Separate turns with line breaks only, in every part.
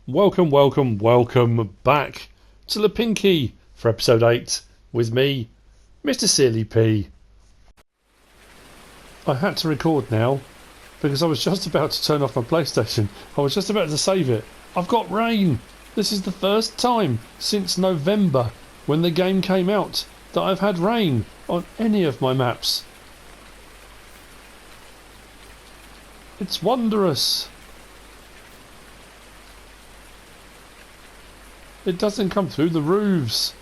Welcome, welcome, welcome back to LIPINKI for episode 8 with me, MrSealyp. I had to record now because I was just about to turn off my PlayStation. I was just about to save it. I've got rain. This is the first time since November when the game came out that I've had rain on any of my maps. It's wondrous. It doesn't come through the roofs.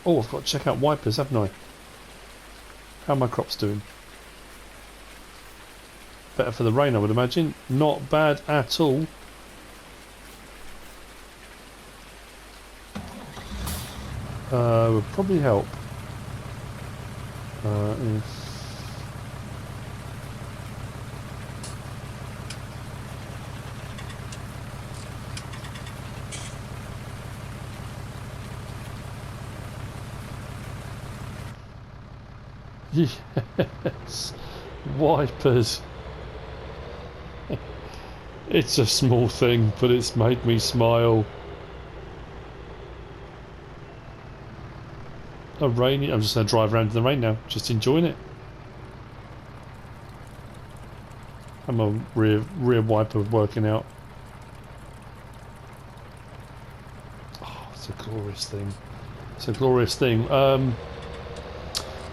Oh, I've got to check out wipers, haven't I? How are my crops doing? Better for the rain, I would imagine. Not bad at all. Would probably help. If yes, wipers. It's a small thing, but it's made me smile. I'm just going to drive around in the rain now, just enjoying it. And my rear wiper working out. Oh, it's a glorious thing. It's a glorious thing.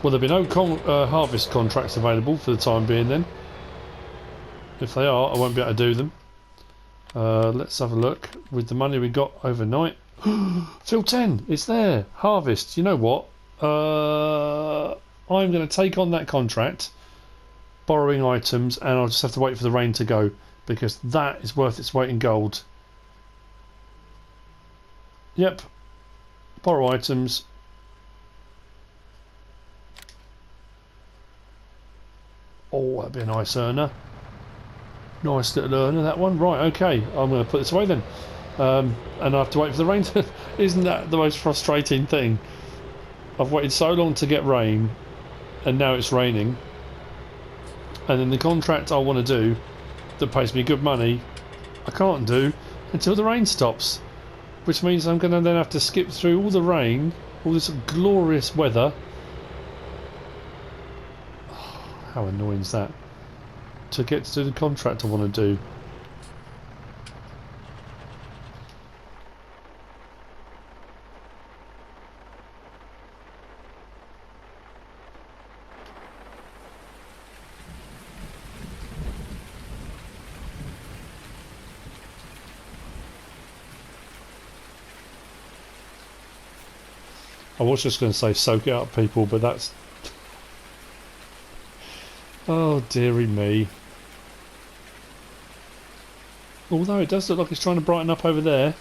Well, there'll be no harvest contracts available for the time being then. If they are, I won't be able to do them. Let's have a look. With the money we got overnight. Fill 10, it's there. Harvest. You know what? I'm going to take on that contract, borrowing items, and I'll just have to wait for the rain to go, because that is worth its weight in gold. Yep. Borrow items. Oh, that'd be a nice earner. Nice little earner, that one. Right, okay. I'm going to put this away then. And I have to wait for the rain to... Isn't that the most frustrating thing? I've waited so long to get rain, and now it's raining. And then the contract I want to do, that pays me good money, I can't do until the rain stops. Which means I'm going to then have to skip through all the rain, all this glorious weather. How annoying is that? To get to do the contract I want to do. I was just going to say soak it up, people, but that's... Oh, dearie me. Although it does look like it's trying to brighten up over there.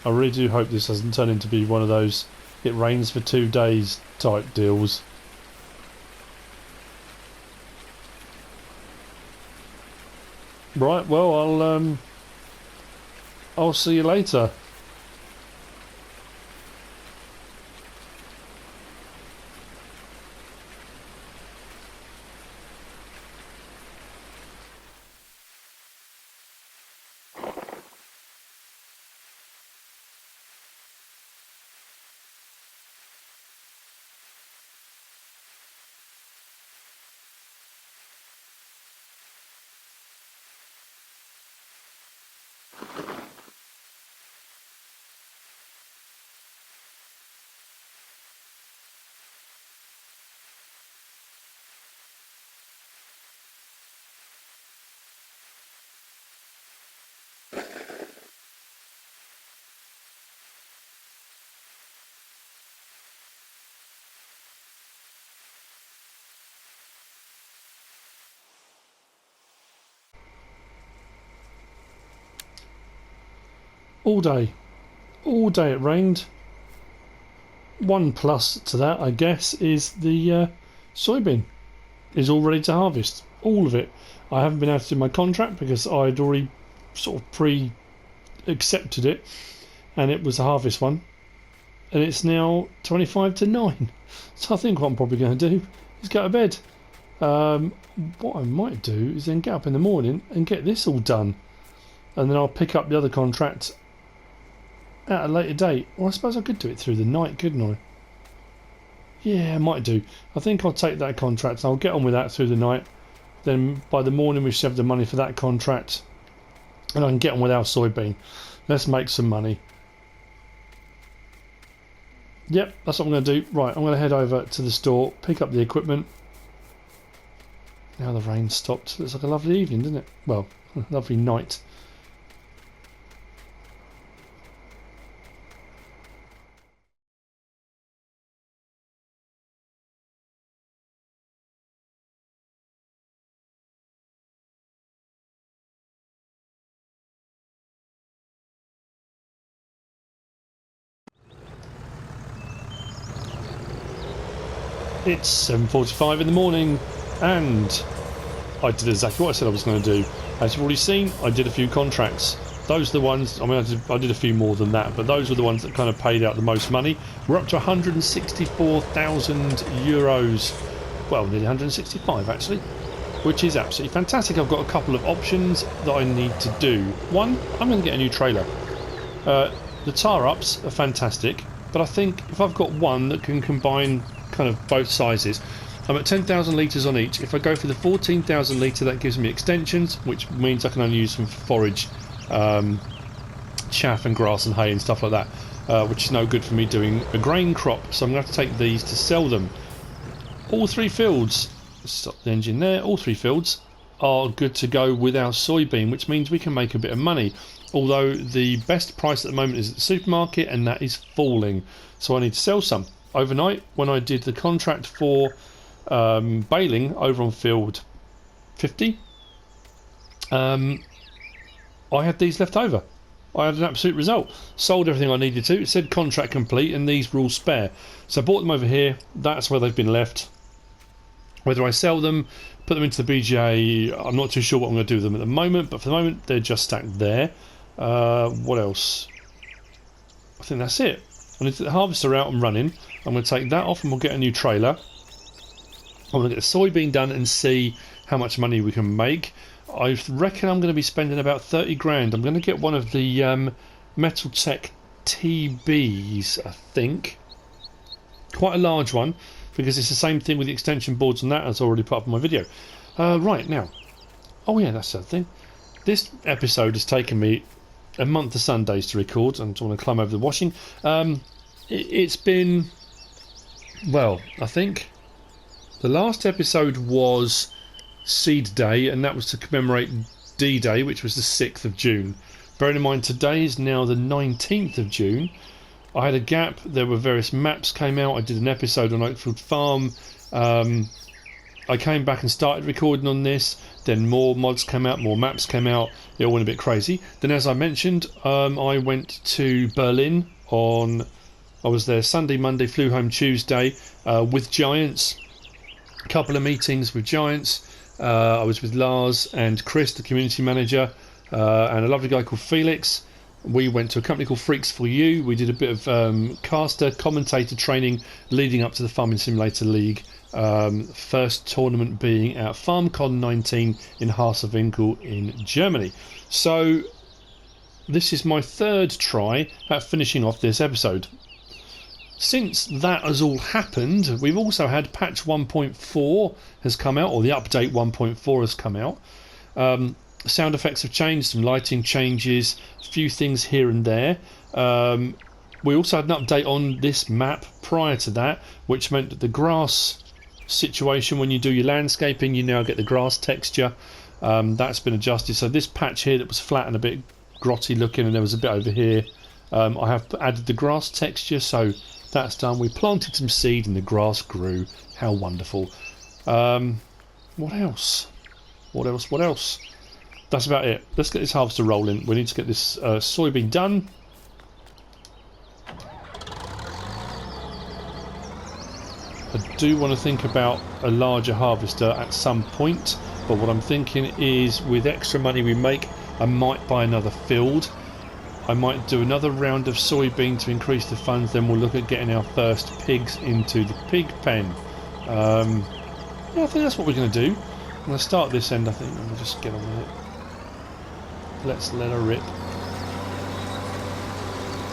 I really do hope this doesn't turn into be one of those it rains for 2 days type deals. Right, well, I'll see you later. All day it rained. One plus to that, I guess, is the soybean is all ready to harvest. All of it. I haven't been able to do my contract because I'd already sort of pre-accepted it, and it was a harvest one. And it's now 25 to 9. So I think what I'm probably going to do is go to bed. What I might do is then get up in the morning and get this all done, and then I'll pick up the other contract at a later date. Well, I suppose I could do it through the night, couldn't I? Yeah, I might do. I think I'll take that contract and I'll get on with that through the night. Then by the morning we should have the money for that contract, and I can get on with our soybean. Let's make some money. Yep, that's what I'm going to do. Right, I'm going to head over to the store, pick up the equipment. Now the rain stopped. Looks like a lovely evening, doesn't it? Well, lovely night. It's 7:45 in the morning, and I did exactly what I said I was going to do. As you've already seen, I did a few contracts. Those are the ones, I mean, I did a few more than that, but those were the ones that kind of paid out the most money. We're up to 164,000 euros. Well, nearly 165 actually, which is absolutely fantastic. I've got a couple of options that I need to do. One, I'm going to get a new trailer. The tire-ups are fantastic, but I think if I've got one that can combine kind of both sizes, I'm at 10,000 litres on each. If I go for the 14,000 litre, that gives me extensions, which means I can only use them for forage, chaff and grass and hay and stuff like that, which is no good for me doing a grain crop. So I'm going to have to take these to sell them. All three fields, stop the engine there, all three fields are good to go with our soybean, which means we can make a bit of money. Although the best price at the moment is at the supermarket, and that is falling. So I need to sell some. Overnight, when I did the contract for baling over on field 50, I had these left over. I had an absolute result. Sold everything I needed to. It said contract complete, and these were all spare. So I bought them over here. That's where they've been left. Whether I sell them, put them into the BGA, I'm not too sure what I'm going to do with them at the moment, but for the moment they're just stacked there. What else? I think that's it. I need to get the harvester out and running. I'm going to take that off and we'll get a new trailer. I'm going to get the soybean done and see how much money we can make. I reckon I'm going to be spending about 30 grand. I'm going to get one of the Metal Tech TBs, I think. Quite a large one, because it's the same thing with the extension boards and that, as I already put up in my video. Right, now. Oh yeah, that's the other thing. This episode has taken me a month of Sundays to record, and I want to climb over the washing. It's been, well, I think the last episode was Seed Day, and that was to commemorate D-Day, which was the 6th of June. Bearing in mind today is now the 19th of June. I had a gap, there were various maps came out, I did an episode on Oakfield Farm, I came back and started recording on this, then more mods came out, more maps came out, it all went a bit crazy. Then as I mentioned, I went to Berlin I was there Sunday, Monday, flew home Tuesday with Giants, a couple of meetings with Giants. I was with Lars and Chris, the community manager, and a lovely guy called Felix. We went to a company called Freaks for You. We did a bit of caster, commentator training leading up to the Farming Simulator League. First tournament being at FarmCon 19 in Harsewinkel in Germany. So this is my third try at finishing off this episode. Since that has all happened, we've also had patch 1.4 has come out, or the update 1.4 has come out. Sound effects have changed, some lighting changes, a few things here and there. We also had an update on this map prior to that, which meant that the grass situation, when you do your landscaping, you now get the grass texture. That's been adjusted. So this patch here that was flat and a bit grotty looking, and there was a bit over here, I have added the grass texture, so that's done. We planted some seed and the grass grew. How wonderful. What else? What else? That's about it. Let's get this harvester rolling. We need to get this soybean done. I do want to think about a larger harvester at some point, but what I'm thinking is with extra money we make, I might buy another field. I might do another round of soybean to increase the funds, then we'll look at getting our first pigs into the pig pen. Yeah, I think that's what we're going to do. I'm going to start this end, I think, and we'll just get on with it. Let's let her rip.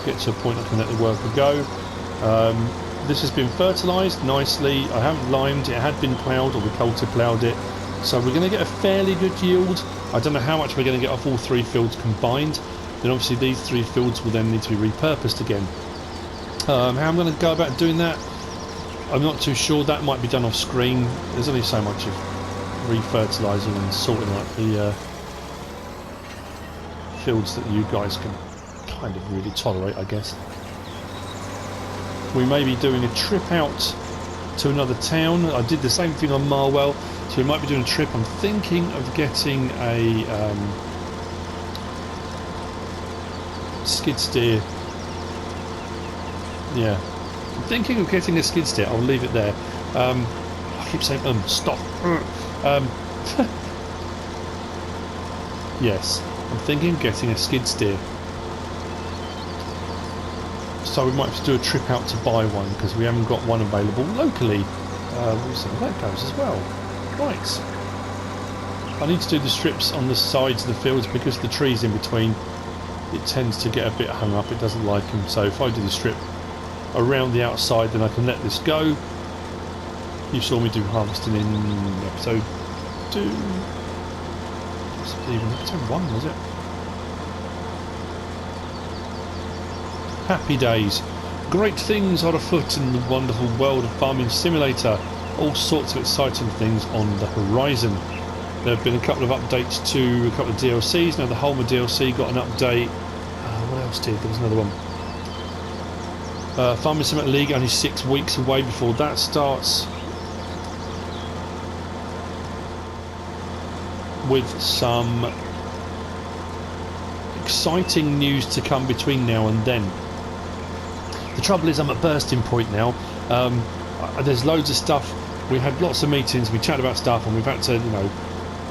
Get to a point I can let the worker go. This has been fertilised nicely. I haven't limed, it had been ploughed, or we culti ploughed it. So we're going to get a fairly good yield. I don't know how much we're going to get off all 3 fields combined. Then obviously these 3 fields will then need to be repurposed again. How I'm going to go about doing that, I'm not too sure. That might be done off screen. There's only so much of refertilising and sorting out the fields that you guys can kind of really tolerate, I guess. We may be doing a trip out to another town. I did the same thing on Marwell, so we might be doing a trip. I'm thinking of getting a skid steer. Yeah, I'm thinking of getting a skid steer. I'll leave it there. I keep saying stop. Yes, I'm thinking of getting a skid steer. So we might have to do a trip out to buy one because we haven't got one available locally. We'll see how that goes as well. Right. I need to do the strips on the sides of the fields because the trees in between, it tends to get a bit hung up. It doesn't like them. So if I do the strip around the outside, then I can let this go. You saw me do harvesting in episode 2. Even episode 1, was it? Happy days. Great things are afoot in the wonderful world of Farming Simulator. All sorts of exciting things on the horizon. There have been a couple of updates to a couple of DLCs. Now the Holmer DLC got an update. What else did? There was another one. Farming Simulator League only 6 weeks away before that starts. With some exciting news to come between now and then. The trouble is I'm at bursting point now. There's loads of stuff. We had lots of meetings, we chatted about stuff, and we've had to, you know,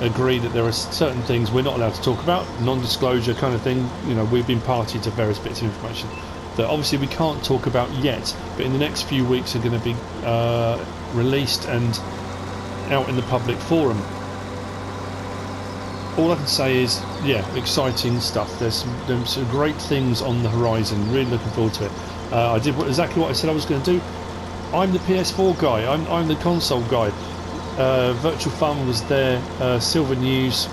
agree that there are certain things we're not allowed to talk about, non-disclosure kind of thing. You know, we've been party to various bits of information that obviously we can't talk about yet, but in the next few weeks are going to be released and out in the public forum. All I can say is, yeah, exciting stuff. There's some great things on the horizon. Really looking forward to it. I did exactly what I said I was going to do. I'm the PS4 guy. I'm the console guy. Virtual Farmer was there. Silver News.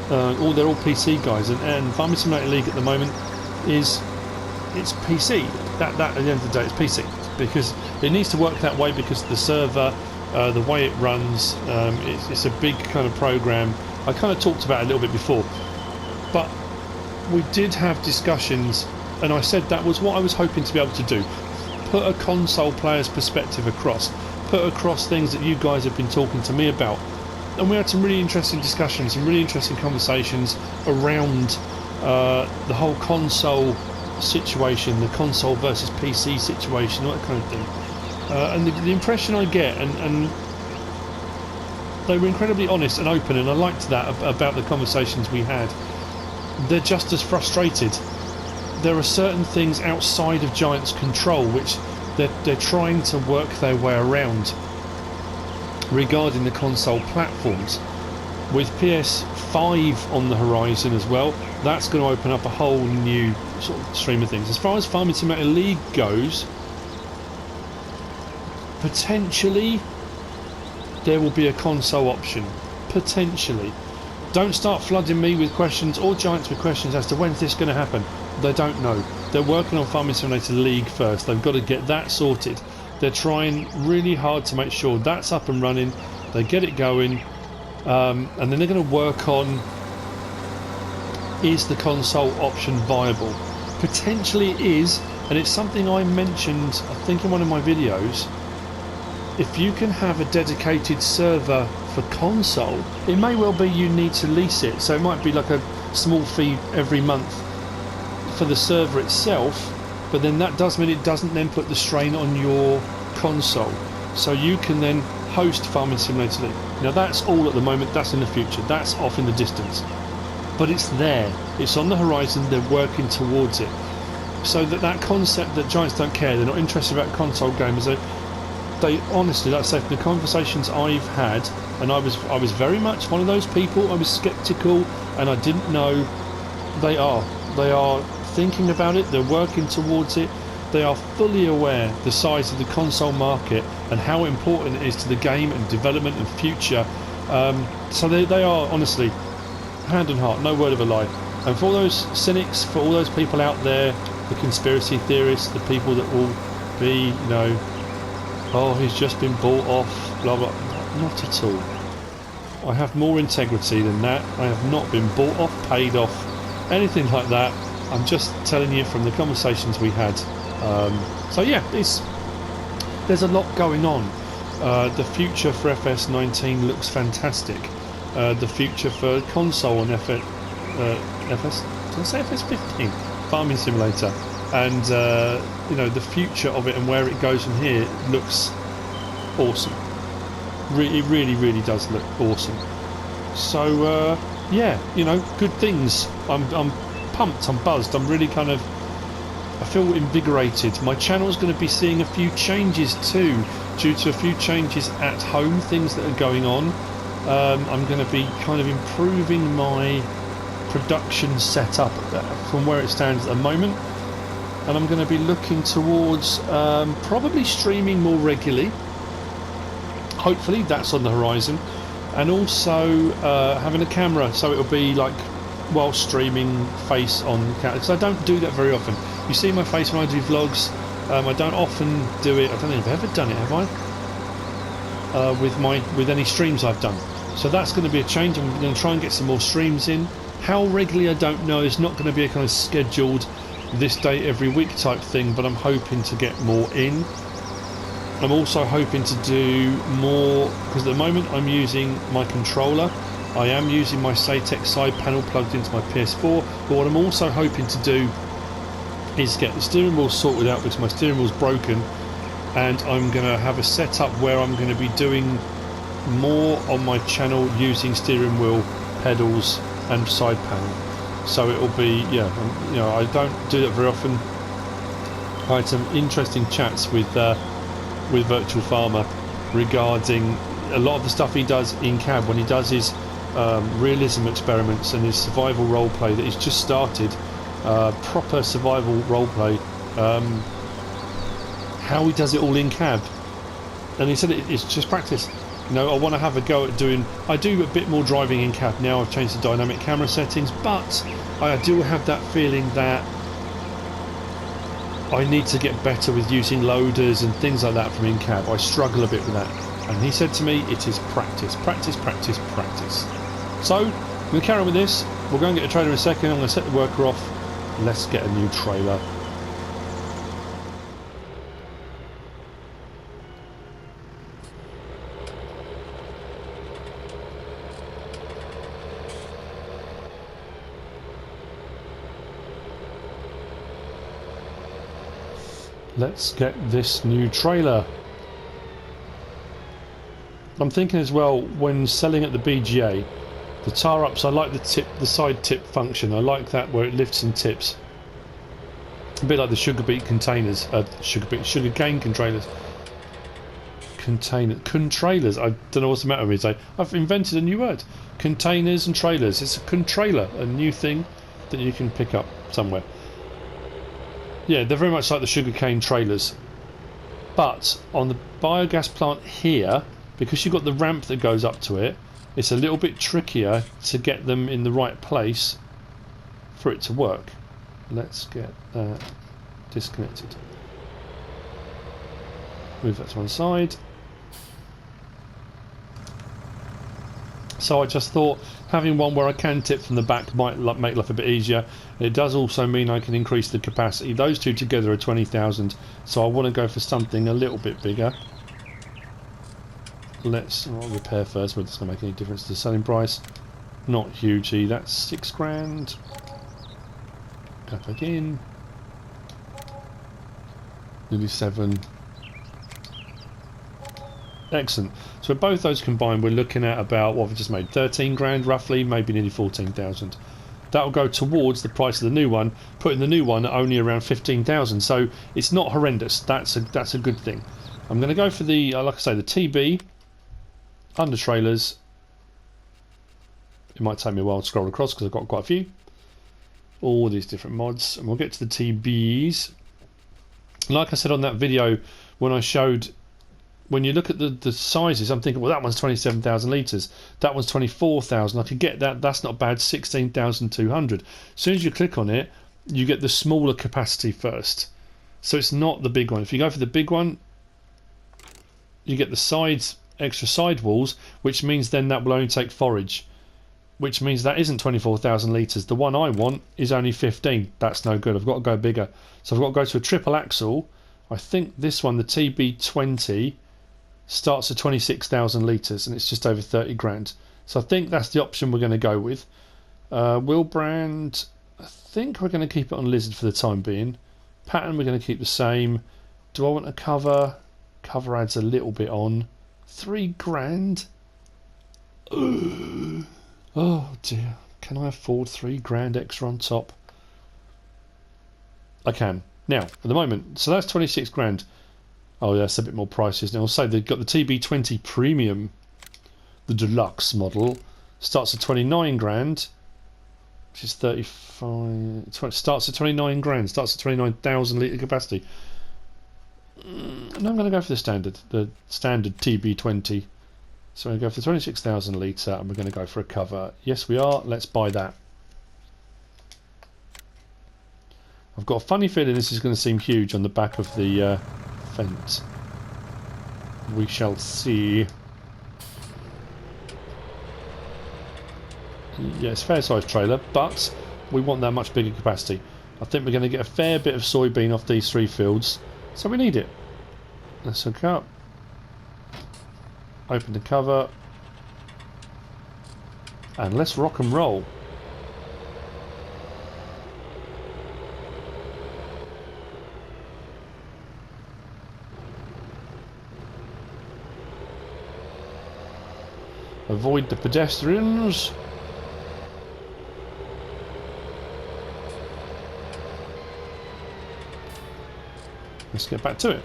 They're all PC guys. And Farming Simulator League at the moment it's PC. That at the end of the day, it's PC because it needs to work that way because the server. The way it runs, it's a big kind of program. I kind of talked about it a little bit before, but we did have discussions, and I said that was what I was hoping to be able to do. Put a console player's perspective across, put across things that you guys have been talking to me about, and we had some really interesting discussions, some really interesting conversations around the whole console situation, the console versus PC situation, all that kind of thing. And the impression I get, and they were incredibly honest and open, and I liked that about the conversations we had. They're just as frustrated. There are certain things outside of Giant's control which they're trying to work their way around regarding the console platforms. With PS5 on the horizon as well, that's going to open up a whole new sort of stream of things. As far as Farming Simulator League goes, potentially there will be a console option. Potentially. Don't start flooding me with questions or Giants with questions as to when's this going to happen. They don't know. They're working on Farming Simulator League first. They've got to get that sorted. They're trying really hard to make sure that's up and running. They get it going, and then they're going to work on, is the console option viable? Potentially it is, and it's something I mentioned I think in one of my videos. If you can have a dedicated server for console, it may well be you need to lease it, so it might be like a small fee every month for the server itself, but then that does mean it doesn't then put the strain on your console, so you can then host Farming Simulator League. Now that's all at the moment, that's in the future, that's off in the distance, but it's there, it's on the horizon, they're working towards it, so that concept that Giants don't care, they're not interested about console gamers, they honestly, like I say, the conversations I've had, and I was very much one of those people. I was sceptical, and I didn't know. They are thinking about it. They're working towards it. They are fully aware the size of the console market and how important it is to the game and development and future. So they are honestly hand on heart, no word of a lie. And for all those cynics, for all those people out there, the conspiracy theorists, the people that will be, you know, oh, he's just been bought off, blah blah. Not at all. I have more integrity than that. I have not been bought off, paid off, anything like that. I'm just telling you from the conversations we had. So yeah, there's a lot going on. The future for FS19 looks fantastic. The future for console and did I say FS15? Farming Simulator. And you know, the future of it and where it goes from here looks awesome. It really does look awesome. So yeah, you know, good things. I'm pumped, I'm buzzed, I'm really kind of, I feel invigorated. My channel's going to be seeing a few changes too, due to a few changes at home, things that are going on. I'm going to be kind of improving my production setup from where it stands at the moment, and I'm going to be looking towards probably streaming more regularly. Hopefully that's on the horizon, and also having a camera, so it'll be like while streaming face on camera, because I don't do that very often. You see my face when I do vlogs. I don't often do it. I don't think I've ever done it, have I? With any streams I've done. So that's going to be a change. I'm going to try and get some more streams in. How regularly, I don't know. It's not going to be a kind of scheduled this day every week type thing, but I'm hoping to get more in. I'm also hoping to do more, because at the moment I'm using my controller. I am using my Satex side panel plugged into my PS4, but what I'm also hoping to do is get the steering wheel sorted out, because my steering wheel's broken, and I'm going to have a setup where I'm going to be doing more on my channel using steering wheel, pedals and side panel. So it will be, yeah, you know, I don't do that very often. I had some interesting chats with Virtual Farmer regarding a lot of the stuff he does in cab when he does his realism experiments and his survival roleplay that he's just started. Proper survival roleplay, how he does it all in cab, and he said it's just practice. You know, I want to have a go at doing. I do a bit more driving in cab now. I've changed the dynamic camera settings, but I do have that feeling that I need to get better with using loaders and things like that from in cab. I struggle a bit with that, and he said to me, it is practice, practice, practice, practice. So I'm going to carry on with this. We'll go and get a trailer in a second. I'm going to set the worker off. Let's get a new trailer. Let's get this new trailer. I'm thinking as well, when selling at the BGA, the tar ups, I like the side tip function. I like that, where it lifts and tips. A bit like the sugar beet containers, sugar cane containers. Contrailers. I don't know what's the matter with me. I've invented a new word. Containers and trailers. It's a contrailer, a new thing that you can pick up somewhere. Yeah, they're very much like the sugarcane trailers. But on the biogas plant here, because you've got the ramp that goes up to it, it's a little bit trickier to get them in the right place for it to work. Let's get that disconnected. Move that to one side. So I just thought having one where I can tip from the back might make life a bit easier. It does also mean I can increase the capacity. Those two together are 20,000, so I want to go for something a little bit bigger. I'll repair first, whether it's going to make any difference to the selling price. Not hugely. That's £6,000. Go back in. Nearly 7. Excellent. So both those combined, we're looking at about what we've just made, 13 grand roughly, maybe nearly 14,000. That'll go towards the price of the new one, putting the new one at only around 15,000. So it's not horrendous. That's a good thing. I'm going to go for the, like I say, the TB, under trailers. It might take me a while to scroll across because I've got quite a few. All these different mods, and we'll get to the TBs. Like I said on that video, when I showed, when you look at the sizes, I'm thinking, well, that one's 27,000 litres, that one's 24,000. I could get that. That's not bad. 16,200. As soon as you click on it, you get the smaller capacity first. So it's not the big one. If you go for the big one, you get the sides, extra side walls, which means then that will only take forage, which means that isn't 24,000 litres. The one I want is only 15. That's no good. I've got to go bigger. So I've got to go to a triple axle. I think this one, the TB20, starts at 26,000 litres and it's just over 30 grand. So I think that's the option we're going to go with. Wheel brand, I think we're going to keep it on Lizard for the time being. Pattern we're going to keep the same. Do I want a cover? Cover adds a little bit on. 3 grand? Oh dear. Can I afford 3 grand extra on top? I can. Now, at the moment, so that's 26 grand. Oh, yeah, that's a bit more pricey. Now, I'll say they've got the TB20 Premium, the deluxe model, starts at 29 grand, which is 35. Starts at 29 grand, starts at 29,000 litre capacity. And I'm going to go for the standard TB20. So we're going to go for the 26,000 litre and we're going to go for a cover. Yes, we are. Let's buy that. I've got a funny feeling this is going to seem huge on the back of the fence. We shall see. Yeah, it's a fair sized trailer, but we want that much bigger capacity. I think we're going to get a fair bit of soybean off these 3 fields, so we need it. Let's hook up. Open the cover. And let's rock and roll. Avoid the pedestrians. Let's get back to it.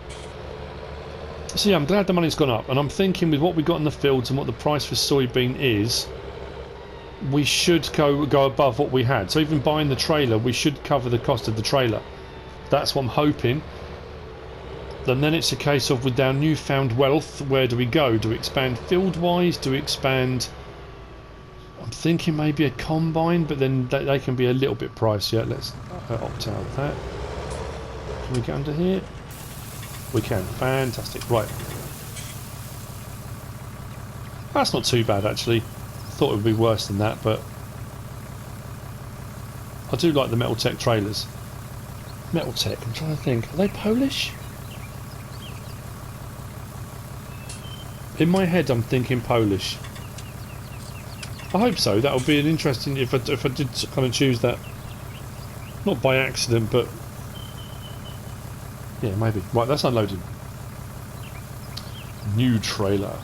So yeah, I'm glad the money's gone up, and I'm thinking with what we got in the fields and what the price for soybean is, we should go above what we had. So even buying the trailer, we should cover the cost of the trailer. That's what I'm hoping. And then it's a case of, with our newfound wealth, where do we go? Do we expand field-wise? Do we expand... I'm thinking maybe a combine, but then they can be a little bit pricier. Let's opt out of that. Can we get under here? We can. Fantastic. Right. That's not too bad, actually. I thought it would be worse than that, but... I do like the Metal Tech trailers. Metal Tech, I'm trying to think. Are they Polish? In my head, I'm thinking Polish. I hope so. That would be an interesting... If I did kind of choose that... Not by accident, but... Yeah, maybe. Right, that's unloading. New trailer.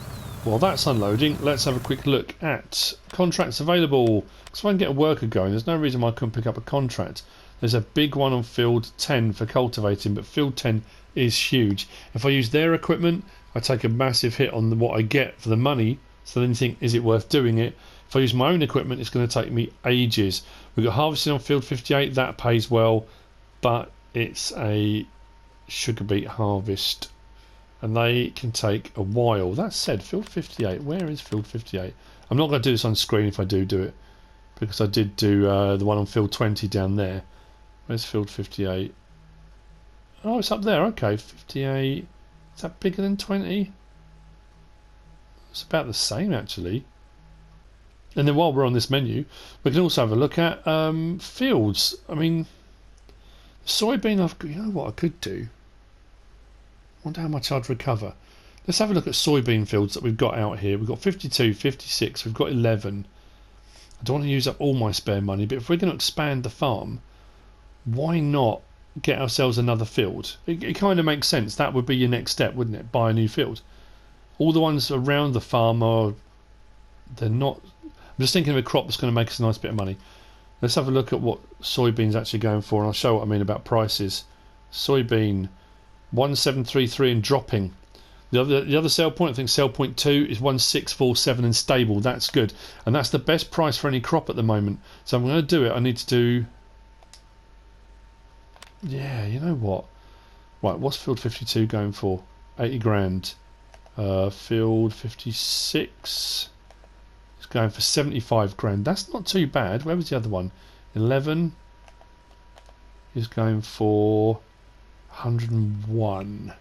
While that's unloading, let's have a quick look at contracts available. Because if I can get a worker going, there's no reason why I couldn't pick up a contract. There's a big one on field 10 for cultivating, but field 10 is huge. If I use their equipment, I take a massive hit on what I get for the money. So then you think, is it worth doing it? If I use my own equipment, it's going to take me ages. We've got harvesting on field 58, that pays well, but it's a sugar beet harvest and they can take a while. That said, field 58, where is field 58? I'm not going to do this on screen if I do it, because I did do the one on field 20 down there. Where's field 58? Oh, it's up there. Okay, 58. Is that bigger than 20? It's about the same, actually. And then while we're on this menu, we can also have a look at fields. I mean, soybean, you know what I could do? Wonder how much I'd recover. Let's have a look at soybean fields that we've got out here. We've got 52, 56, we've got 11. I don't want to use up all my spare money, but if we're going to expand the farm, why not get ourselves another field? It kind of makes sense. That would be your next step, wouldn't it? Buy a new field. All the ones around the farm are... They're not... I'm just thinking of a crop that's going to make us a nice bit of money. Let's have a look at what soybean's actually going for, and I'll show what I mean about prices. Soybean 1733 and dropping. The other sell point, I think sell point 2 is 1647 and stable. That's good, and that's the best price for any crop at the moment. So I'm going to do it. I need to do. Yeah, you know what? Right, what's field 52 going for? 80 grand. Field 56 is going for 75 grand. That's not too bad. Where was the other one? 11 is going for 101.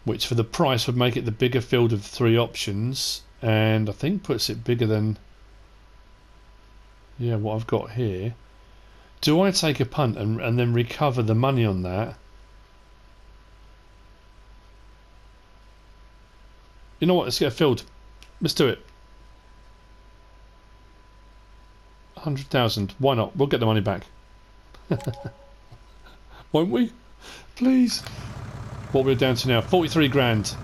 Which for the price would make it the bigger field of the 3 options, and I think puts it bigger than what I've got here. Do I take a punt and then recover the money on that? You know what, let's get a field. Let's do it. 100,000. Why not? We'll get the money back. Won't we? Please. What we're down to now? 43 grand.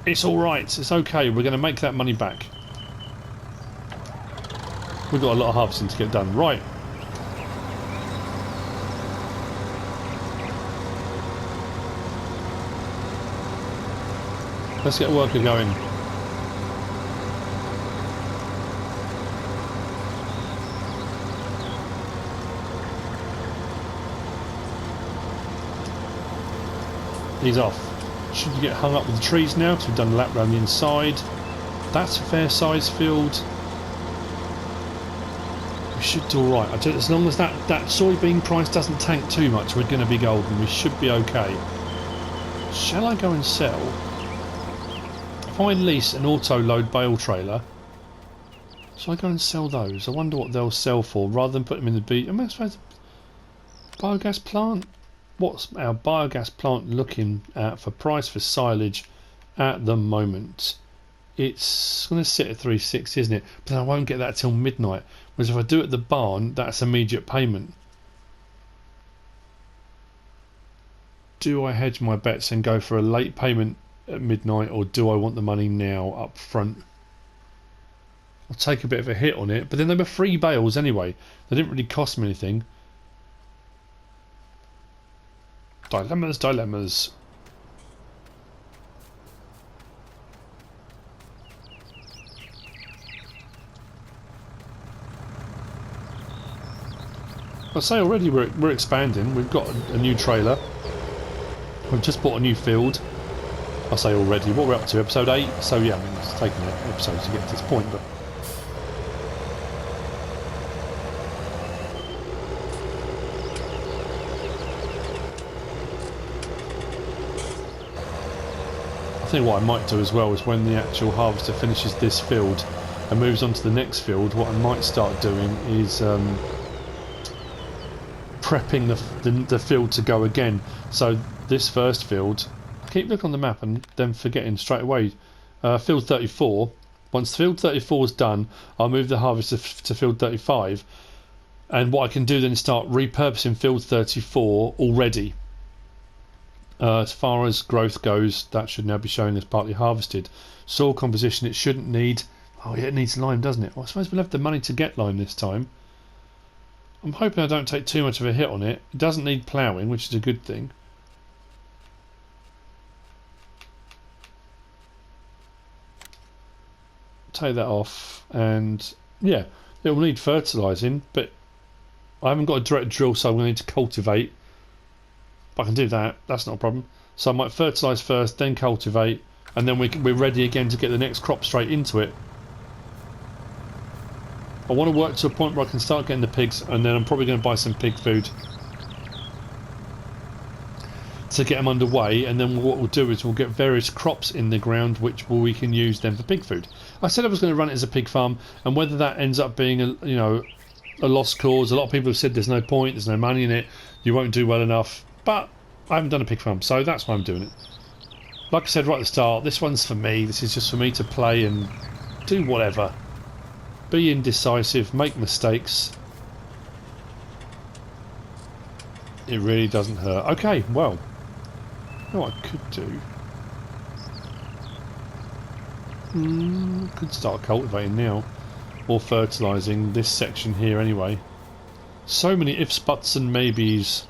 It's alright. It's okay. We're going to make that money back. We've got a lot of harvesting to get done. Right. Let's get a worker going. He's off. Should you get hung up with the trees now? Because we've done a lap round the inside. That's a fair size field. We should do alright. As long as that soybean price doesn't tank too much, we're going to be golden. We should be okay. Shall I go and sell? If I lease an auto-load bale trailer, shall I go and sell those? I wonder what they'll sell for, rather than put them in the beach. Am I supposed to... Biogas plant? What's our biogas plant looking at for price for silage at the moment? It's going to sit at 360, isn't it? But I won't get that till midnight. Whereas if I do it at the barn, that's immediate payment. Do I hedge my bets and go for a late payment at midnight, or do I want the money now up front? I'll take a bit of a hit on it, but then they were free bales anyway. They didn't really cost me anything. Dilemmas. I say already we're expanding. We've got a new trailer. We've just bought a new field. I say already. What we're up to, episode 8. So yeah, I mean it's taken an episode to get to this point, but. I think what I might do as well is when the actual harvester finishes this field and moves on to the next field, what I might start doing is prepping the field to go again. So this first field, I keep looking on the map and then forgetting straight away. Field 34. Once field 34 is done, I'll move the harvester to field 35, and what I can do then is start repurposing field 34 already. As far as growth goes, that should now be showing as partly harvested. Soil composition, it shouldn't need... Oh yeah, it needs lime, doesn't it? Well, I suppose we'll have the money to get lime this time. I'm hoping I don't take too much of a hit on it. It doesn't need ploughing, which is a good thing. Take that off, and yeah, it will need fertilising, but I haven't got a direct drill, so I'm going to need to cultivate. I can do that, that's not a problem. So I might fertilise first, then cultivate, and then we're ready again to get the next crop straight into it. I want to work to a point where I can start getting the pigs, and then I'm probably going to buy some pig food to get them underway, and then what we'll do is we'll get various crops in the ground which we can use then for pig food. I said I was going to run it as a pig farm, and whether that ends up being a lost cause, a lot of people have said there's no point, there's no money in it, you won't do well enough. But I haven't done a pig farm, so that's why I'm doing it. Like I said right at the start, this one's for me. This is just for me to play and do whatever. Be indecisive, make mistakes. It really doesn't hurt. Okay, well, you know what I could do? Could start cultivating now. Or fertilising this section here anyway. So many ifs, buts and maybes.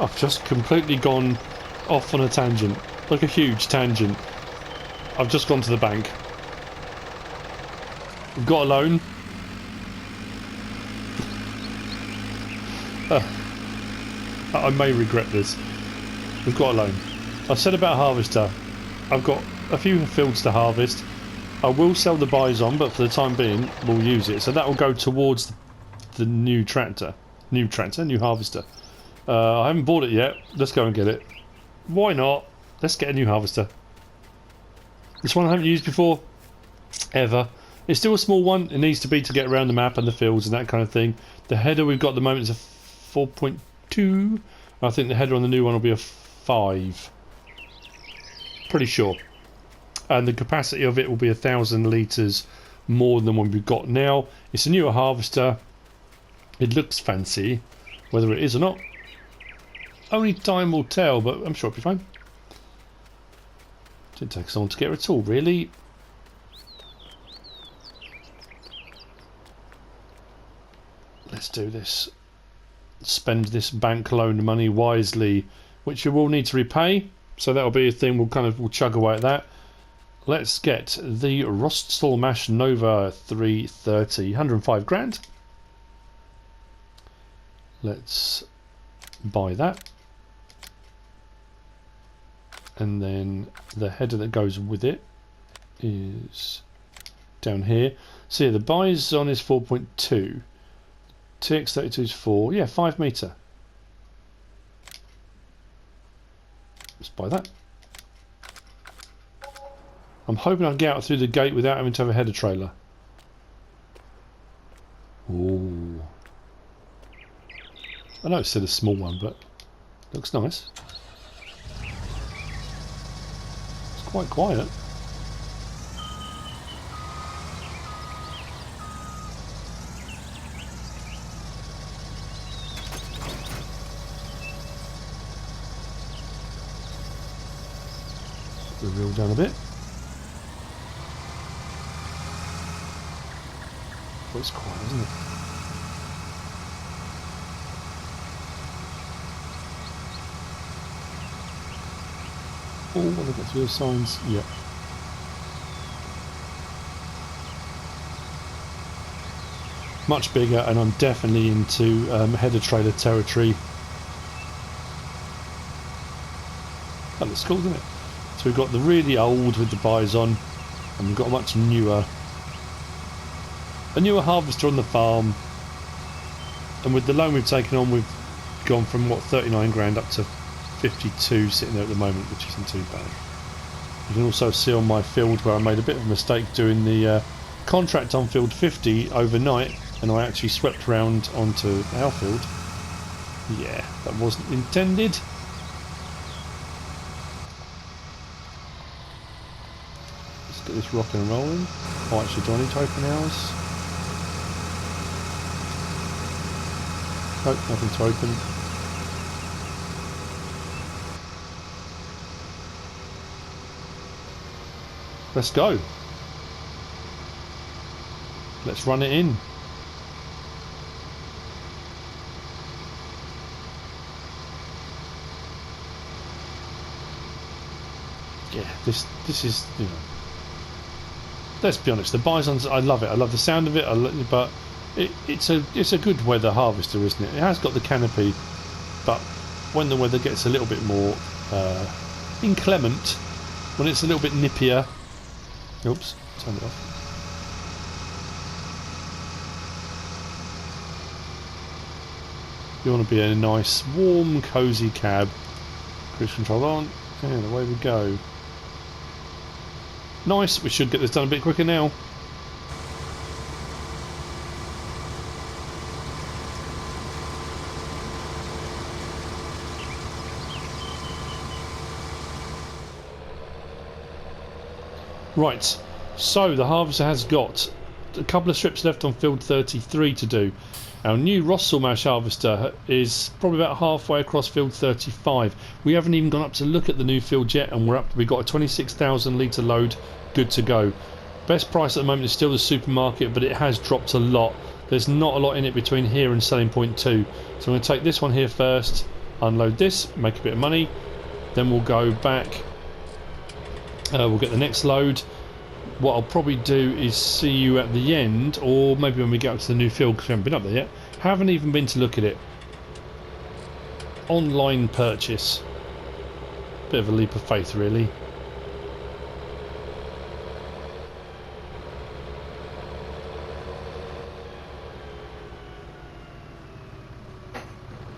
I've just completely gone off on a tangent, like a huge tangent. I've just gone to the bank. I've got a loan. I may regret this. We've got a loan. I said about harvester. I've got a few fields to harvest. I will sell the bison, but for the time being, we'll use it. So that will go towards the new tractor. New harvester. I haven't bought it yet. Let's go and get it. Why not? Let's get a new harvester. This one I haven't used before. Ever. It's still a small one. It needs to be to get around the map and the fields and that kind of thing. The header we've got at the moment is a 4.2. I think the header on the new one will be a 5. Pretty sure. And the capacity of it will be 1,000 litres more than what we've got now. It's a newer harvester. It looks fancy. Whether it is or not, only time will tell, but I'm sure it'll be fine. Didn't take us long to get her at all, really. Let's do this. Spend this bank loan money wisely, which you will need to repay. So that'll be a thing. We'll chug away at that. Let's get the Roststall Mash Nova 330, 105 grand. Let's buy that. And then the header that goes with it is down here. So yeah, the bison is 4.2. TX32 is 4. Yeah, 5 metre. Let's buy that. I'm hoping I can get out through the gate without having to have a header trailer. Ooh. I know it's still a small one, but looks nice. It's quite quiet. The reel down a bit. Oh, it's quiet, isn't it? Oh, what have I got through the signs? Yeah. Much bigger, and I'm definitely into header trailer territory. That looks cool, doesn't it? So we've got the really old with the bison, and we've got a much newer, harvester on the farm. And with the loan we've taken on, we've gone from what, 39 grand up to 52 sitting there at the moment, which isn't too bad. You can also see on my field where I made a bit of a mistake doing the contract on field 50 overnight, and I actually swept round onto our field. Yeah, that wasn't intended. Let's get this rocking and rolling. Oh, actually, do I need to open ours? Nope, nothing to open. Let's go. Let's run it in. Yeah, this is, you know, let's be honest, the bisons, I love it. I love the sound of it, but it's a good weather harvester, isn't it? It has got the canopy, but when the weather gets a little bit more inclement, when it's a little bit nippier. Oops, turn it off. You want to be in a nice, warm, cosy cab. Cruise control on, and away we go. Nice, we should get this done a bit quicker now. Right, so the harvester has got a couple of strips left on field 33 to do. Our new Roststall Mash harvester is probably about halfway across field 35. We haven't even gone up to look at the new field yet, and we've got a 26,000 litre load good to go. Best price at the moment is still the supermarket, but it has dropped a lot. There's not a lot in it between here and selling point 2. So I'm going to take this one here first, unload this, make a bit of money, then we'll go back, we'll get the next load. What I'll probably do is see you at the end, or maybe when we get up to the new field, because we haven't been up there yet. Haven't even been to look at it. Online purchase. Bit of a leap of faith, really.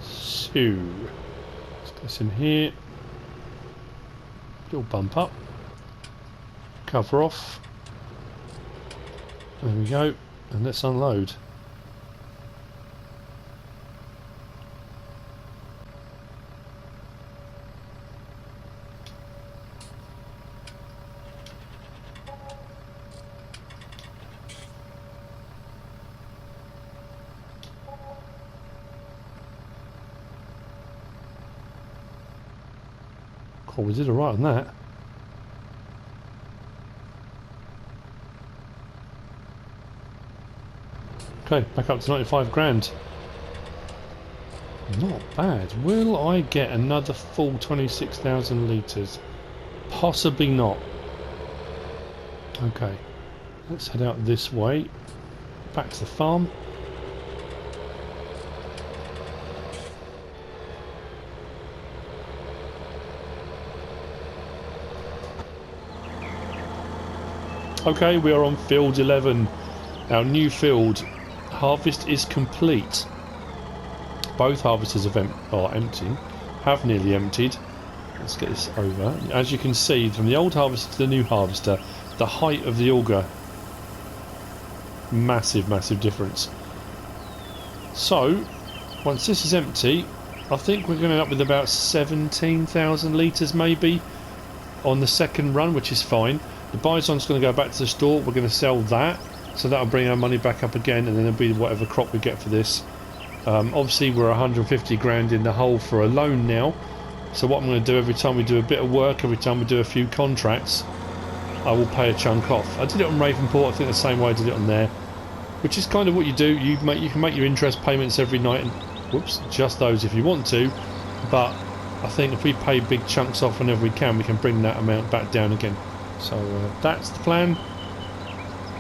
So, let's get this in here. Little bump up. Cover off. There we go. And let's unload. Oh, we did alright on that. Okay, back up to 95 grand. Not bad. Will I get another full 26,000 litres? Possibly not. Okay, let's head out this way. Back to the farm. Okay, we are on field 11. Our new field. Harvest is complete. Both harvesters are empty. Have nearly emptied. Let's get this over. As you can see, from the old harvester to the new harvester, the height of the auger, massive, massive difference. So, once this is empty, I think we're going to end up with about 17,000 litres maybe on the second run, which is fine. The bison's going to go back to the store. We're going to sell that, so that'll bring our money back up again, and then there'll be whatever crop we get for this. Obviously we're 150 grand in the hole for a loan now, so what I'm going to do every time we do a bit of work, every time we do a few contracts, I will pay a chunk off. I did it on Ravenport, I think the same way I did it on there, which is kind of what you do. You can make your interest payments every night, and whoops, just those if you want to, but I think if we pay big chunks off whenever we can bring that amount back down again. So that's the plan.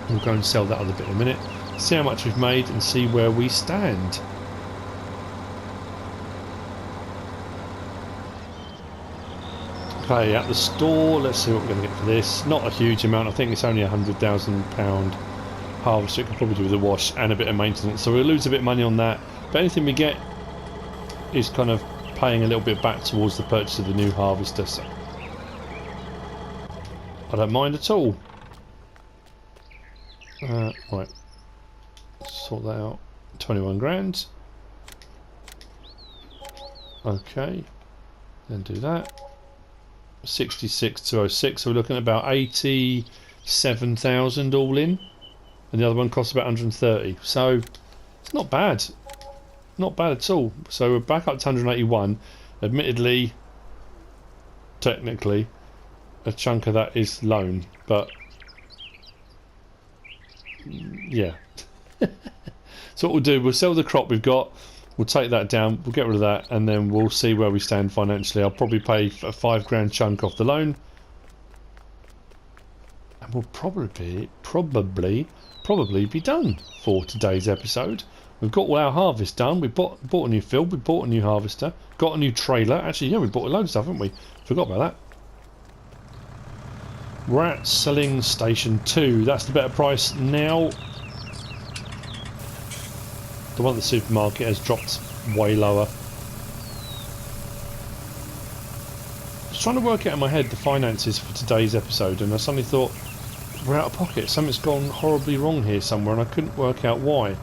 We'll go and sell that other bit in a minute, see how much we've made and see where we stand. Okay, at the store, let's see what we're going to get for this. Not a huge amount, I think it's only £100,000 harvest. It could probably do with a wash and a bit of maintenance, so we'll lose a bit of money on that, but anything we get is kind of paying a little bit back towards the purchase of the new harvester, so I don't mind at all. Right, sort that out. 21 grand. Okay, then do that. 66,206. So we're looking at about 87,000 all in, and the other one costs about 130. So it's not bad, not bad at all. So we're back up to 181. Admittedly, technically, a chunk of that is loan, but yeah. So what we'll do, we'll sell the crop we've got, we'll take that down, we'll get rid of that, and then we'll see where we stand financially. I'll probably pay a 5 grand chunk off the loan, and we'll probably be done for today's episode. We've got all our harvest done. We bought a new field, we bought a new harvester, got a new trailer. Actually, yeah, we bought a load of stuff, haven't we? Forgot about that. We're at selling station 2. That's the better price now. The one at the supermarket has dropped way lower. I was trying to work out in my head the finances for today's episode, and I suddenly thought, we're out of pocket. Something's gone horribly wrong here somewhere, and I couldn't work out why.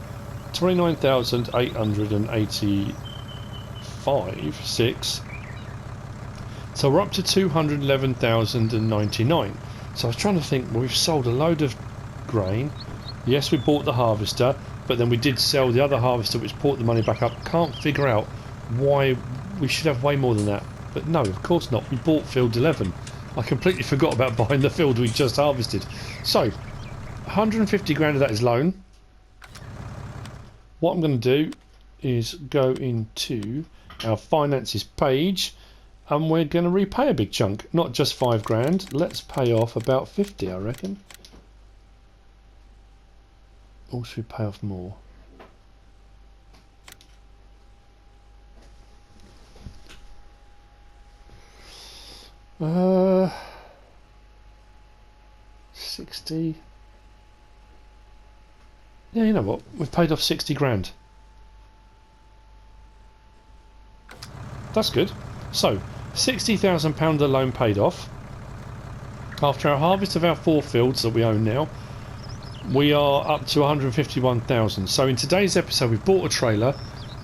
29,885.6. So we're up to 211,099. So I was trying to think, well, we've sold a load of grain. Yes, we bought the harvester, but then we did sell the other harvester, which brought the money back up. Can't figure out why we should have way more than that. But no, of course not. We bought field 11. I completely forgot about buying the field we just harvested. So, 150 grand of that is loan. What I'm going to do is go into our finances page, and we're going to repay a big chunk. Not just 5 grand. Let's pay off about 50, I reckon. Or should we pay off more? Uh, 60. Yeah, you know what? We've paid off 60 grand. That's good. So, £60,000 of loan paid off. After our harvest of our 4 fields that we own now, we are up to 151,000. So in today's episode, we've bought a trailer,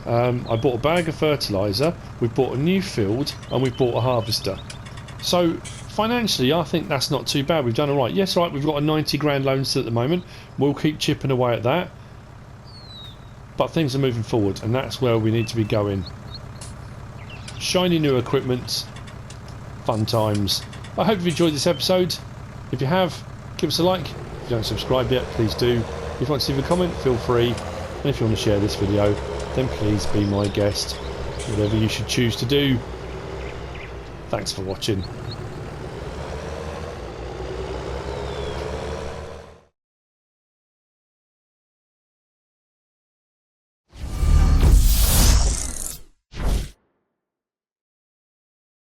I bought a bag of fertiliser, we've bought a new field, and we've bought a harvester. So financially, I think that's not too bad. We've done all right. Yes, right, we've got a 90 grand loan still at the moment. We'll keep chipping away at that. But things are moving forward, and that's where we need to be going. Shiny new equipment, fun times. I hope you've enjoyed this episode. If you have, give us a like. If you don't subscribe yet, please do. If you want to leave a comment, feel free. And if you want to share this video, then please be my guest. Whatever you should choose to do. Thanks for watching.